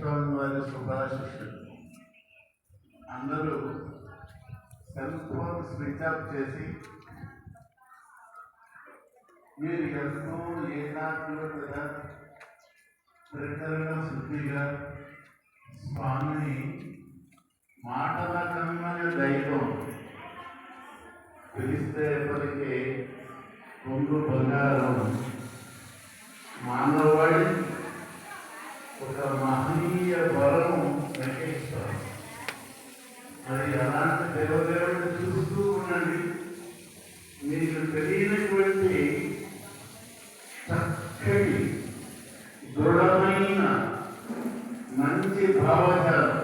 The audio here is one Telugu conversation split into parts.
స్వామి వారి శుభాశిష్యులు. అందరూ సెల్ ఫోన్ స్విచ్ ఆఫ్ చేసి మీరు ఎంతో ఏకాగ్రతగా ప్రకరణ శుద్ధిగా స్వామిని మాటల కమ్మని దైవం పిలిస్తే ఎప్పటికీ పొంగు బంగారం మానవాడి ఒక మహనీయ వరం వెంకటేశ్వరం. మరి అలాంటి దేవదేవుడిని చూస్తూ ఉండండి. మీకు తెలియనటువంటి చక్కటి దృఢమైన మంచి భావజాలం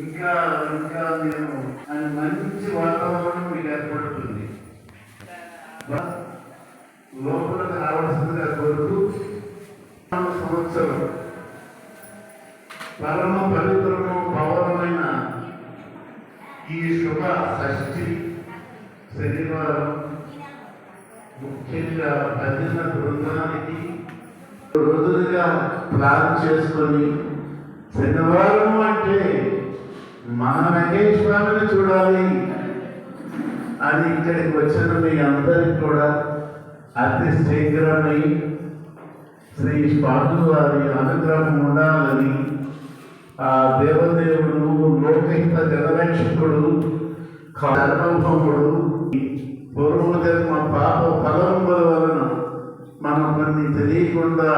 ఇంకా ఇంకా నేను అని మంచి వాతావరణం మీకు ఏర్పడుతుంది. లోపలికి రావాల్సిందిగా కోరుతూ సంవత్సరం పరమ పవిత్రము పవనమైన ఈ శుభ షష్ఠి శనివారం ముఖ్యంగా భజన బృందానికి రోజులుగా ప్లాన్ చేసుకొని శనివారం అంటే మన వెంకటేశ్వరుని చూడాలి అని ఇక్కడికి వచ్చిన మీ అందరికి కూడా అతి శీఘ్రమై శ్రీ స్వామి వారి అనుగ్రహం ఉండాలని ఆ దేవదేవుడు లోకహిత జనరక్షకుడు సర్వభౌముడు పూర్వజన్మ పాప ఫలముల వలన మనం కొన్ని తెలియకుండా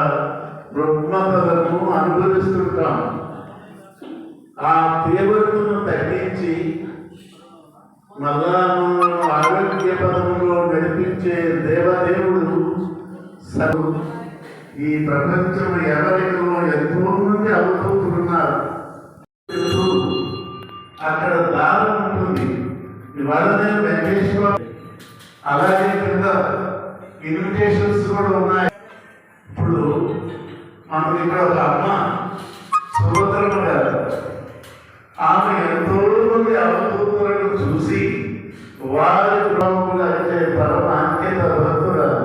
రుగ్మతలను అనుభవిస్తుంటాం. ఆ తీవ్రతను తగ్గించి మళ్ళా ఆరోగ్య పదములో నడిపించే దేవదేవుడు ఈ ప్రపంచం ఎవరిలో ఎంతో మంది అవతూతున్నారు. అక్కడ దారం ఉంటుంది. ఇవాళనే వెంకటేశ్వర అలాగే కింద ఇన్విటేషన్స్ కూడా ఉన్నాయి. ఇప్పుడు మనకి ఇక్కడ ఒక అమ్మ సుభద్రమ్మ గారు, ఆమె ఎంతో మంది అవతూతులను చూసి వారి ప్రభువులు అయితే పరమ అంకిత భక్తురాలు.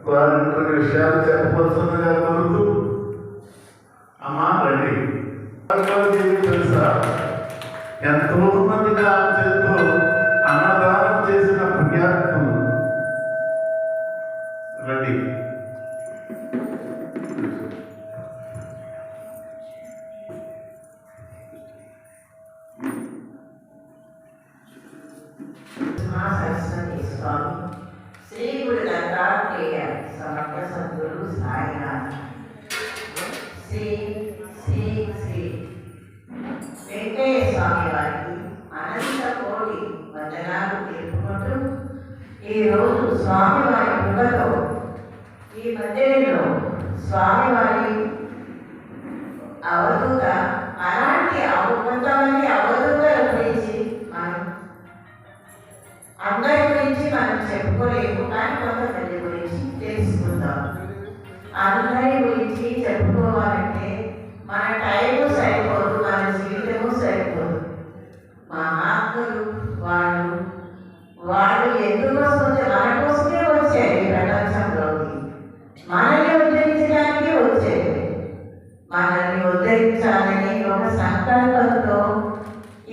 వారిని కొన్ని విషయాలు చెప్పవలసిందిగా కోరుతూ అమ్మా రండి. తెలుసా ఎంతో మందిగా చేస్తూ అన్నదానం చేసిన పుణ్యాత్ములు రండి. సరస్వతి స్వామి శ్రీ గురు దత్తాత్రేయ సమర్థ సద్గురు సాయినాథ్ శ్రీ శ్రీ శ్రీ వెంకయ్య స్వామి వారికి అనంత కోటి వందనాలు తెలుపుకుంటూ ఈరోజు స్వామివారి కృపతో ఈ మందిరంలో స్వామివారి అవధూత అలాంటి కొంతమంది అవధూతల గురించి అందరి గురించి మనం చెప్పుకోలేము, కానీ కొంతమంది గురించి తెలుసుకుందాం. అందరి గురించి చెప్పుకోవాలంటే మన టైము సరిపోదు, మన జీవితము సరిపోదు. మహాత్ములు వాళ్ళు ఎందుకోసం మన కోసమే వచ్చారు ఈ ప్రపంచంలోకి, మనల్ని ఉద్ధరించడానికి వచ్చారు. మనల్ని ఉద్ధరించాలని ఒక సంకల్పంతో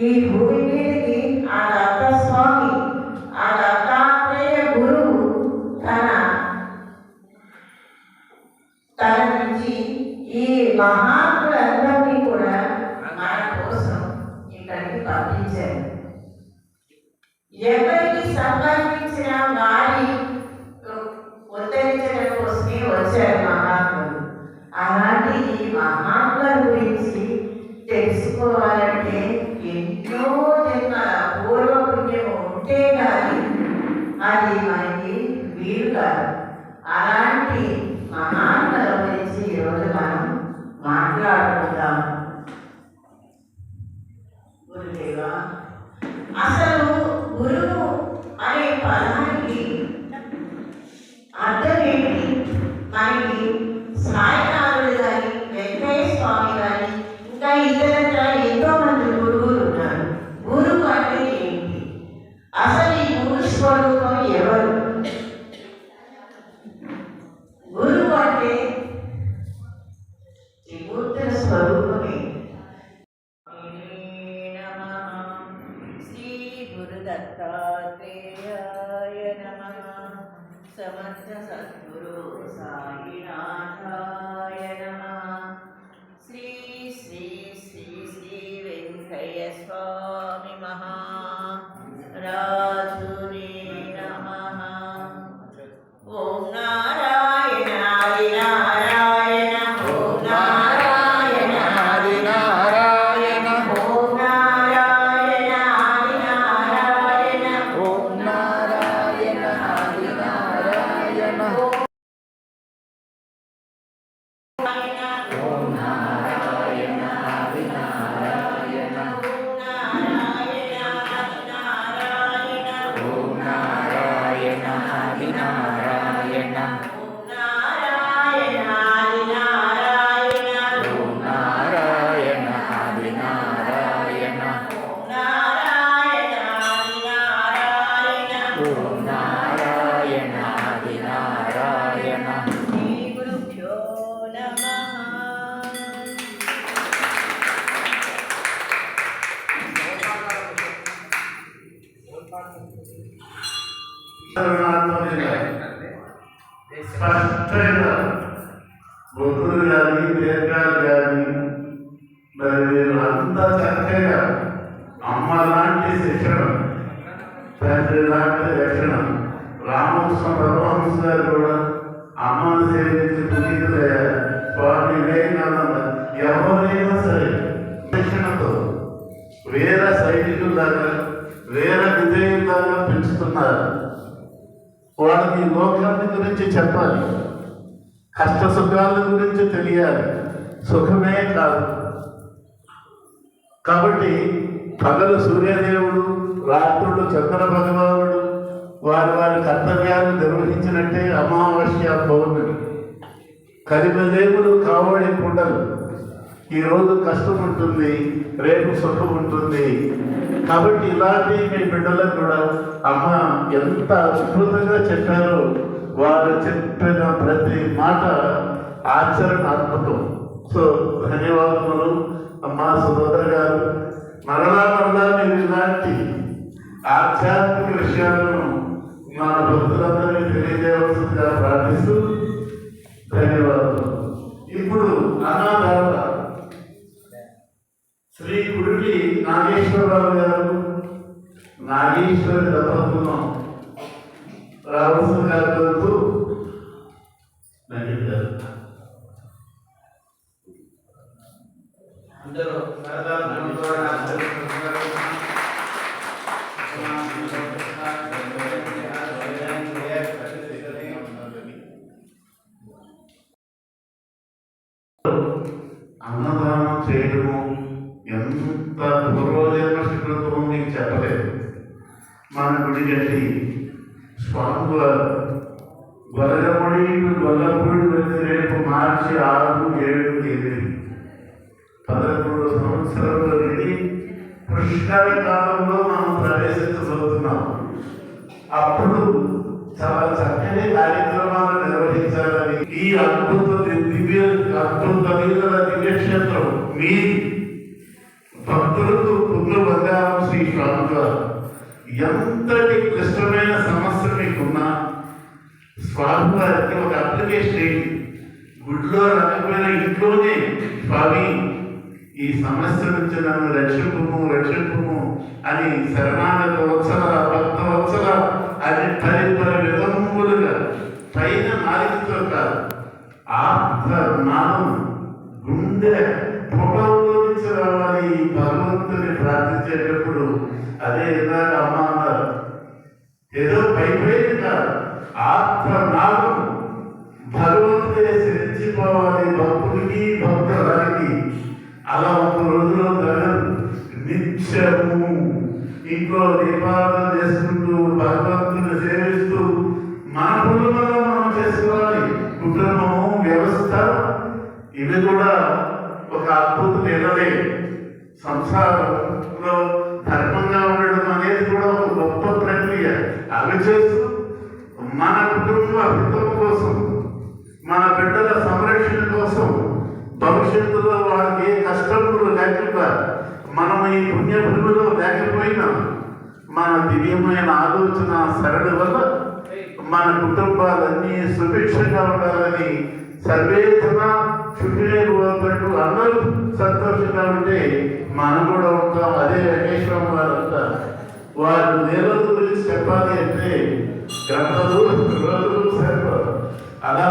ఈ భూమి మీదకి ఆ దత్తస్వామి ఆ దత్తాత్రేయ గురువు తన నుంచి ఈ మహాత్ములందరినీ కూడా మన కోసం ఇక్కడికి పంపించారు. ఎవరికి సంబంధించిన వారి ఉద్ధరించడం కోసమే వచ్చారు మహాత్ములు. అలాంటి ఈ మహాత్ముల గురించి తెలుసుకోవాలంటే ఎన్నో జన్మల పూర్వపుణ్యం ఉంటే కానీ అది మనకి వీలు కాదు. అలాంటి మహాత్ముల గురించి ఈరోజు మనం మాట్లాడుకుందాం. గురుదేవా, అసలు గురువు అనే పదానికి అర్థం ఏంటి? మనకి సాయినాథుడు గారి వెంకయ్య స్వామి గారి సద్గురు సాయినాథాయ నమః. శ్రీ శ్రీ శ్రీ శ్రీ వెంకయ్య స్వామి మహారాజునే నమః. ఓం నారాయణ హరి నారాయణ, ఓం నారాయణ హరి నారాయణ, ఓం నారాయణ హరి నారాయణ, ఓం నారాయణ హరి నారాయణ, ఓం నారాయణ హరి నారాయణ, ఓం నారాయణ హరి నారాయణ, ఓం నారాయణ హరి నారాయణ, ఓం నారాయణ హరి నారాయణ, ఓం నారాయణ హరి నారాయణ, ఓం నారాయణ హరి నారాయణ. శ్రీ గురుభ్యో నమః. స్పష్టంగా బొద్దులు కానీ దీర్ఘాలు కానీ మరి మీరు అంతా చక్కగా అమ్మ లాంటి శిక్షణ, తండ్రి లాంటి రక్షణ. రామకృష్ణ పరమహంస గారు కూడా అమ్మను సేవించి పునీతులయ్యారు. స్వామి వివేకానంద ఎవరైనా సరే శిక్షణతో వేర సైనికుల్లాగా వేర విధేయుల్లాగా పెంచుతున్నారు. వాళ్ళకి లోకాన్ని గురించి చెప్పాలి, కష్ట సుఖాల గురించి తెలియాలి, సుఖమే కాదు. కాబట్టి పగలు సూర్యదేవుడు, రాత్రులు చంద్ర భగవానుడు వారి వారి కర్తవ్యాలు నిర్వహించినట్టే అమావాస్య పౌర్ణమి. కలిమదేవుడు కావడి కుండలు. ఈరోజు కష్టం ఉంటుంది, రేపు సుఖం ఉంటుంది. కాబట్టి ఇలాంటి మీ బిడ్డలకు కూడా అమ్మ ఎంత అద్భుతంగా చెప్పారో, వారు చెప్పిన ప్రతి మాట ఆచరణాత్మకం. సో ధన్యవాదములు అమ్మా సుభద్ర గారు. మరలా మీరు ఇలాంటి ఆధ్యాత్మిక విషయాలను మన భక్తులందరినీ తెలియజేయవలసిందిగా ప్రార్థిస్తూ ధన్యవాదాలు. ఇప్పుడు అనాథాల శ్రీ గుడికి నాగేశ్వరరావు గారు, నాగేశ్వరి దంపతులను రావాల్సిందిగా కోరుతూ అందరూ అన్నదానం చేయడము ఎంత పూర్వజన్మ శుక్రత్వం మీకు చెప్పలేదు. మన గుడి గట్టి స్వామివారు గొల్లపూడి వెళ్ళి రేపు మార్చి 6, 7, 8 11 సంవత్సరంలో వెళ్ళి పుష్కర కాలంలో మనం ప్రవేశించబోతున్నాం. అప్పుడు చాలా చక్కని కార్యక్రమాలు నిర్వహించాలని ఈ అద్భుతమైన దివ్యక్షేత్రం మీ భక్తులకు పుణ్య బంగారం శ్రీ స్వామివారు. ఎంతటి క్లిష్టమైన సమస్య మీకున్నా స్వామివారికి ఒక అప్లికేషన్ ఏంటి, గుడిలో రాకపోయినా ఇంట్లోనే స్వామి ఈ సమస్య నుంచి నన్ను రక్షింపుము అని శరణాగత వత్సల భక్త వత్సల అని పరిపర విధములుగా పైన నాలుగుతో కాదు ఆత్మనాదం గుండె పొగలో నుంచి రావాలి. భగవంతుని ప్రార్థించేటప్పుడు అదే ఇందాక అమ్మ అన్నారు, ఏదో పైపైన కాదు, ఆత్మనాదం భగవంతుడే శరించిపోవాలి భక్తుడికి భక్తురానికి. అలా ఒక రోజులో జగన్ నిత్యము ఇంట్లో దీపారాధన చేసుకుంటూ భగవంతుని సేవిస్తూ మన పనులు మనం చేసుకోవాలి. కుటుంబము, వ్యవస్థ ఇవి కూడా ఒక అద్భుత నిర్ణయం. సంసారంలో ధర్మంగా ఉండడం అనేది కూడా ఒక గొప్ప ప్రక్రియ. అవి చేస్తూ మన కుటుంబ హితం కోసం, మన బిడ్డల సంరక్షణ కోసం, భవిష్యత్తులో వాళ్ళకి ఏ కష్టములు లేకుండా మనం ఈ పుణ్యభూమిలో లేకపోయినా మన దివ్యమైన ఆలోచన సరళి వల్ల మన కుటుంబాలన్నీ సుభిక్షంగా ఉండాలని సర్వేతన చుట్టే పోతున్నట్టు అందరూ సంతోషంగా ఉంటే మనం కూడా ఉంటాం. అదే వెంకటేశ్వరం వారు అంటారు. వారు దేవుల గురించి చెప్పాలి అంటే గంటలు రోజులు సరిపోదు. అలా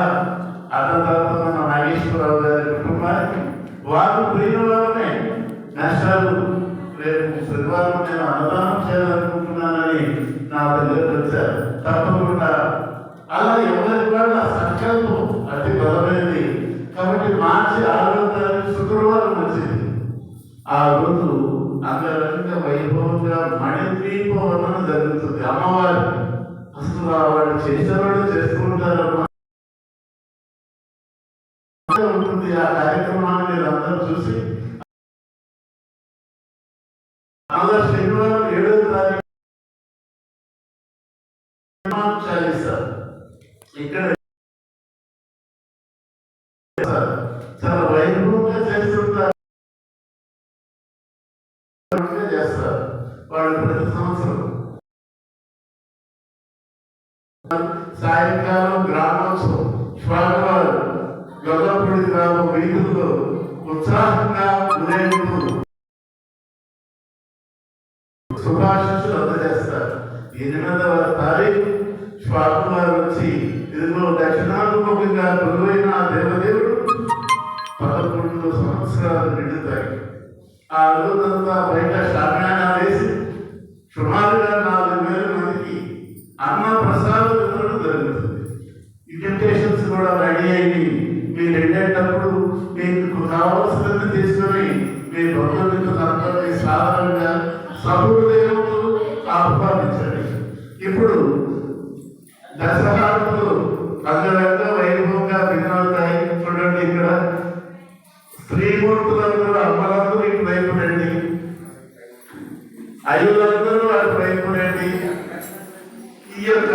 అన్నదాత మన నాగేశ్వరరావు గారి కుటుంబానికి వారు పోయిన వారమే నష్టాలు రేపు శనివారం నేను అన్నదానం చేయాలనుకుంటున్నానని నా దగ్గరకు వచ్చారు. తప్పకుండా అలా ఎవరి వాళ్ళ సంకల్పం అతి బలమైనది. కాబట్టి మార్చి 6వ తారీఖు శుక్రవారం వచ్చింది. ఆ రోజు అంగరంగ వైభవంగా మణిద్వీపవనం జరుగుతుంది. అమ్మవారు అసలు వాళ్ళు చేసేవాళ్ళు చేసుకుంటారమ్మా ఉంటుంది. ఆ కార్యక్రమాన్ని మీరు అందరూ చూసి శనివారం 7వ తారీఖు చాలిస్తారు. ఇక్కడ చాలా వైభవంగా చేస్తుంటారు. చేస్తారు వాళ్ళు ప్రతి సంవత్సరం సాయంకాలం గ్రామోత్సవం స్వామివారు గొల్లపూడి గ్రామం వీధుల్లో ఉత్సాహంగా ఊరేగుతూ శుభాశిస్సులు అందజేస్తారు. 8వ తారీఖు స్వామివారు వచ్చి ఇదిగో దక్షిణాభిముఖంగా గురువైన దేవదేవుడు 11 సంవత్సరాలు నిండుతాయి. ఆ రోజంతా బయట శామ్యానాలు వేసి సుమారుగా 4,000 మందికి అన్న ప్రసాదం ఇవ్వడం జరుగుతుంది. ఇన్విటేషన్స్ కూడా రెడీ అయ్యి మీరు వెళ్ళేటప్పుడు మీకు కావాల్సినది తీసుకొని మీ బంధుమిత్రులందరినీ సాధారణంగా సహృదయంతో ఆహ్వానించండి. ఇప్పుడు దసరాలు అంగరంగ వైభవంగా భిన్నవుతాయి. చూడండి, ఇక్కడ స్త్రీమూర్తులందరూ అమ్మలందరూ ఇటు వైపు రండి, అయ్యులందరూ అటు వైపు రండి. ఈ యొక్క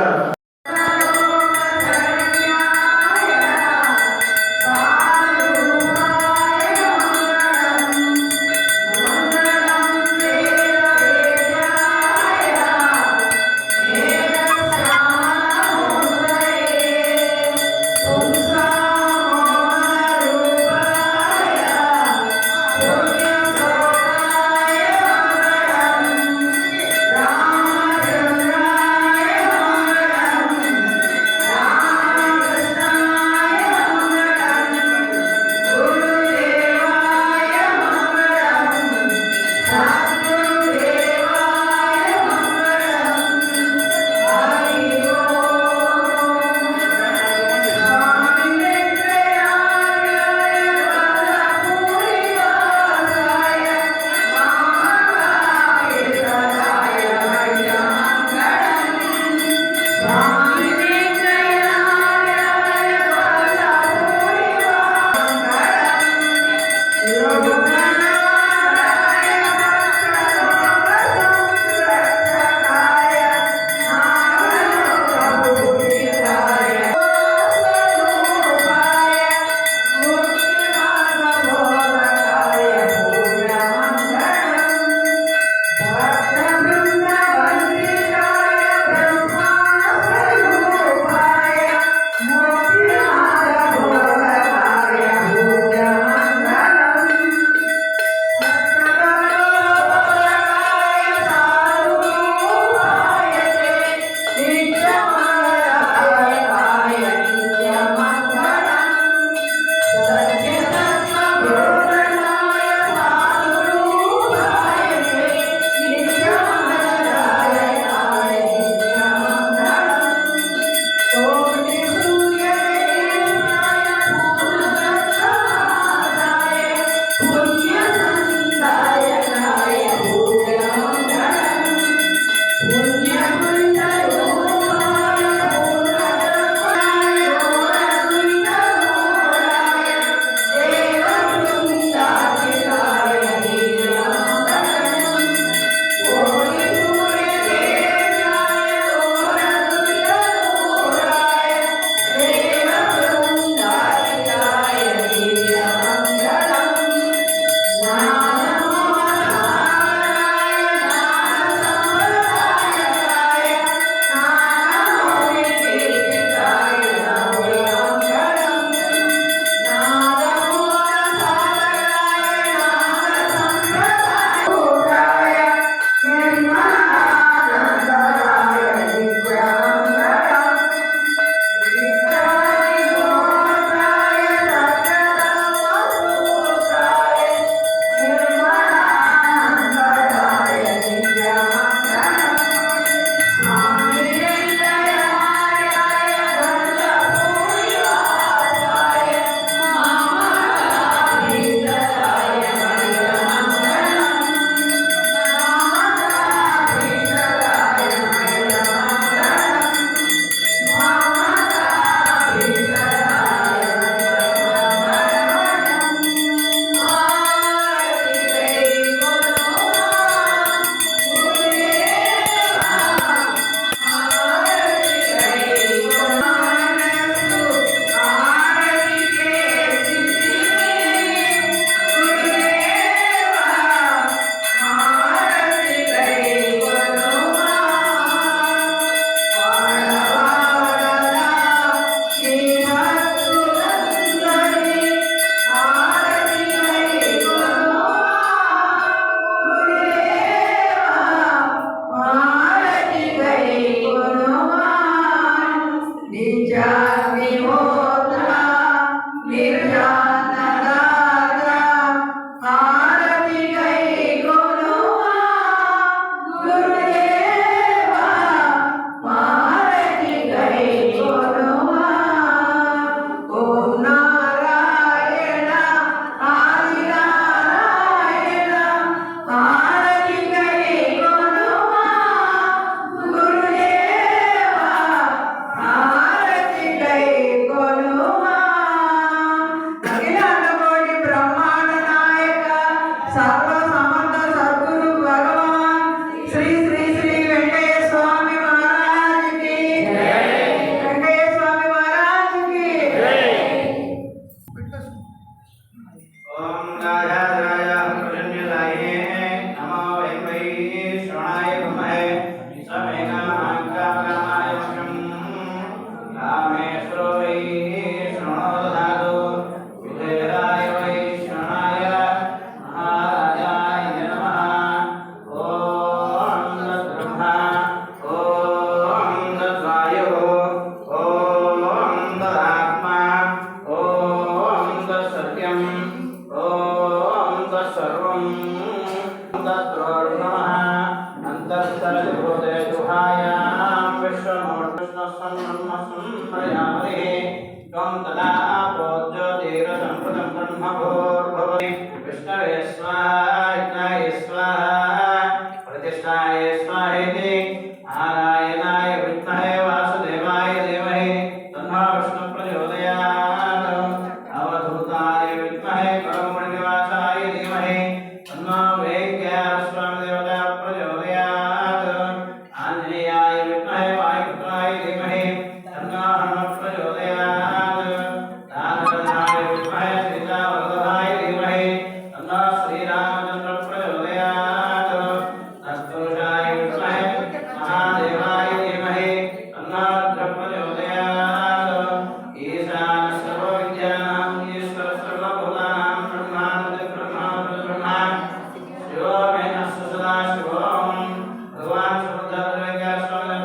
సర్వ సమర్థ సద్గురు భగవాన్ శ్రీ శ్రీ శ్రీ వెంకయ్య స్వామి మహారాజ్ కి వెంకయ్య స్వామి మహారాజ్ కి ఓం రాజాయ పుణ్యదాయే నమో వై శ్రవణాయ బ్రహ్మణే సమేకామాయ వశం రామేశ్వరో వై శ్రవణో దదాతు విజయరాయ వై శ్రవణాయ మహారాజాయ నమః ఓం తద్బ్రహ్మ ఓం తద్వాయు ఓం తదాత్మ ఓం తత్సత్యం ఓం తత్సర్వం తత్ప్రణవః అంతఃస్థలభూతే గుహాయాం విశ్వమూర్తిస్మస్మన్మస్మయామి త్వం తదా పోజ్యోతిరసంప్రదం బ్రహ్మభూర్భువే విష్ణవే స్వాహాయ స్వాహా ప్రతిష్ఠాయ స్వాహేతి నారాయణాయ విద్మహే వాసుదేవాయ ధీమహి తన్నో విష్ణు ప్రచోదయాత్ అవధూతాయ విద్మహే పరమనివాసాయ ధీమహి తన్నో వేద్యాస్వామి దేవతా ప్రచోదయాత్ ఆంజనేయాయ విద్మహే వాయుపుత్రాయ ధీమహి తన్నో హనుమత్ ప్రచోదయాత్ రామచంద్రాయ విద్మహే సీతావల్లభాయ ధీమహి తన్నో శ్రీరామచంద్ర ప్రచోదయాత్ తత్పురుషాయ విద్మహే మహాదేవాయ ధీమహి తన్నో రుద్ర ప్రచోదయాత్ ఈశాన సర్వవిద్యానాం ఈశ్వర సర్వభూతానాం బ్రహ్మానంద బ్రహ్మ శివో మే నస్సు సదా శివోం భగవాన్ సుబ్రహ్మణ్య స్వామి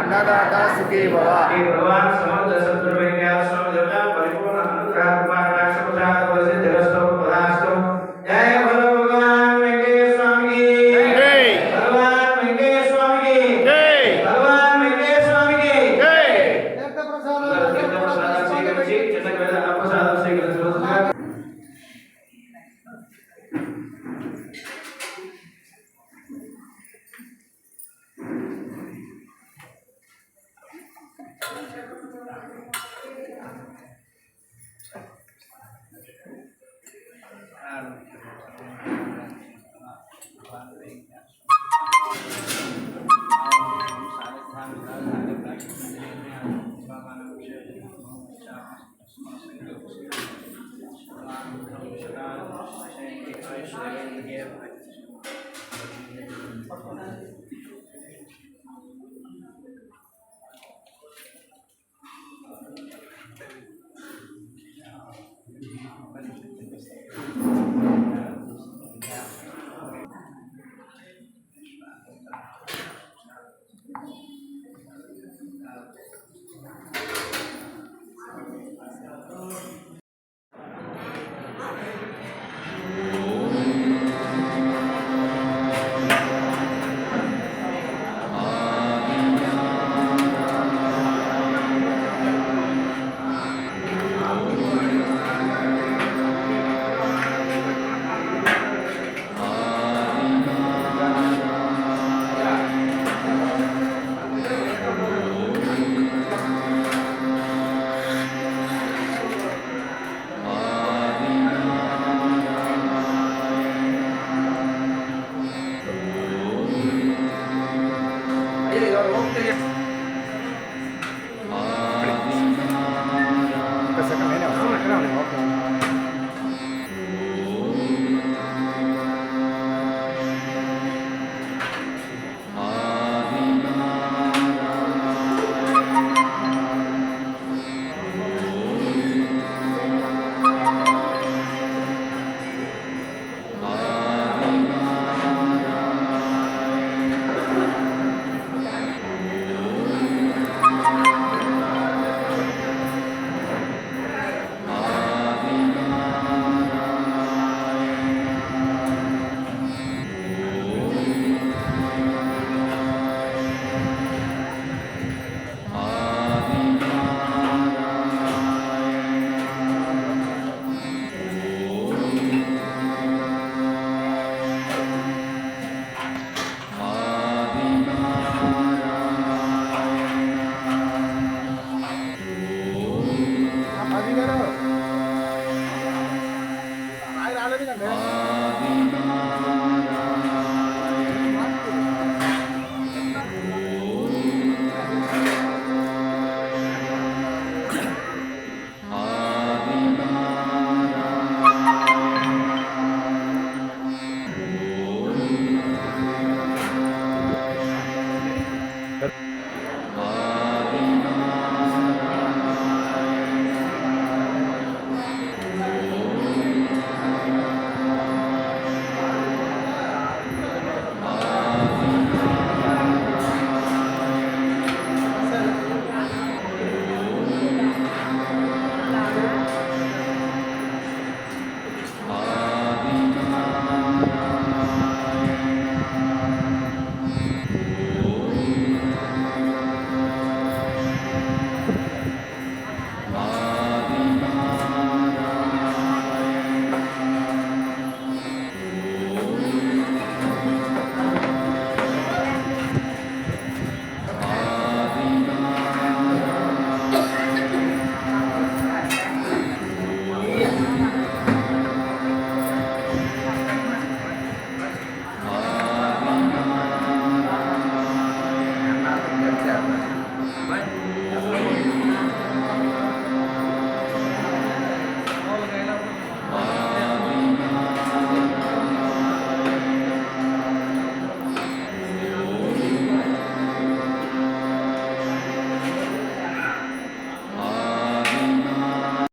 अन्नदाता सुखी भव भगवान समर्थ सद्गुरु स्वामी देवता परिपूर्ण अनुग्रह कुमार राष्ट्रपति सिद्धिरस्तो पदास्तो जय बोलो भगवान वेंकटेश्वर स्वामी की जय भगवान वेंकटेश्वर स्वामी की जय भगवान वेंकटेश्वर स्वामी की जय तीर्थ प्रसाद स्वीकరించి చిన్నగా ప్రసాదం స్వీకరించవలసిందిగా